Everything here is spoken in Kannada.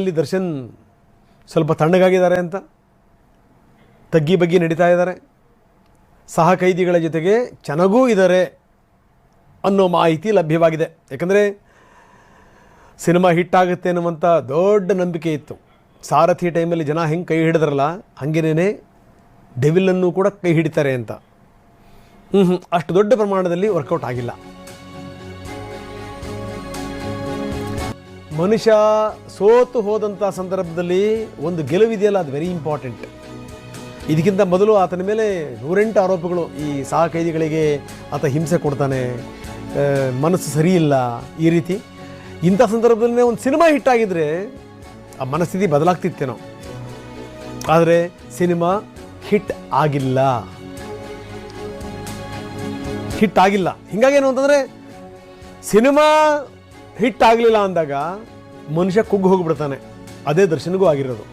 ಅಲ್ಲಿ ದರ್ಶನ್ ಸ್ವಲ್ಪ ತಣ್ಣಗಾಗಿದ್ದಾರೆ ಅಂತ ತಗ್ಗಿ ಬಗ್ಗಿ ನಡೀತಾ ಇದ್ದಾರೆ, ಸಹ ಕೈದಿಗಳ ಜೊತೆಗೆ ಚೆನ್ನಾಗೂ ಇದ್ದಾರೆ ಅನ್ನೋ ಮಾಹಿತಿ ಲಭ್ಯವಾಗಿದೆ. ಯಾಕಂದರೆ ಸಿನಿಮಾ ಹಿಟ್ಟಾಗುತ್ತೆ ಅನ್ನುವಂಥ ದೊಡ್ಡ ನಂಬಿಕೆ ಇತ್ತು. ಸಾರಥಿ ಟೈಮಲ್ಲಿ ಜನ ಹೆಂಗೆ ಕೈ ಹಿಡಿದ್ರಲ್ಲ ಹಾಗೇನೇ ಡೆವಿಲನ್ನು ಕೂಡ ಕೈ ಹಿಡಿತಾರೆ ಅಂತ. ಅಷ್ಟು ದೊಡ್ಡ ಪ್ರಮಾಣದಲ್ಲಿ ವರ್ಕೌಟ್ ಆಗಿಲ್ಲ. ಮನುಷ್ಯ ಸೋತು ಹೋದಂಥ ಸಂದರ್ಭದಲ್ಲಿ ಒಂದು ಗೆಲುವಿದೆಯಲ್ಲ, ಅದು ವೆರಿ ಇಂಪಾರ್ಟೆಂಟ್. ಇದಕ್ಕಿಂತ ಮೊದಲು ಆತನ ಮೇಲೆ 108 ಆರೋಪಗಳು. ಈ ಸಹ ಕೈದಿಗಳಿಗೆ ಆತ ಹಿಂಸೆ ಕೊಡ್ತಾನೆ, ಮನಸ್ಸು ಸರಿಯಿಲ್ಲ, ಈ ರೀತಿ. ಇಂಥ ಸಂದರ್ಭದಲ್ಲಿ ಒಂದು ಸಿನಿಮಾ ಹಿಟ್ಟಾಗಿದ್ದರೆ ಆ ಮನಸ್ಥಿತಿ ಬದಲಾಗ್ತಿತ್ತೇನೋ. ಆದರೆ ಸಿನಿಮಾ ಹಿಟ್ ಆಗಿಲ್ಲ. ಹಿಂಗಾಗೇನು ಅಂತಂದರೆ ಸಿನಿಮಾ ಹಿಟ್ ಆಗಲಿಲ್ಲ ಅಂದಾಗ ಮನುಷ್ಯ ಕುಗ್ಗಿ ಹೋಗಿಬಿಡ್ತಾನೆ. ಅದೇ ದರ್ಶನ್ಗೂ ಆಗಿರೋದು.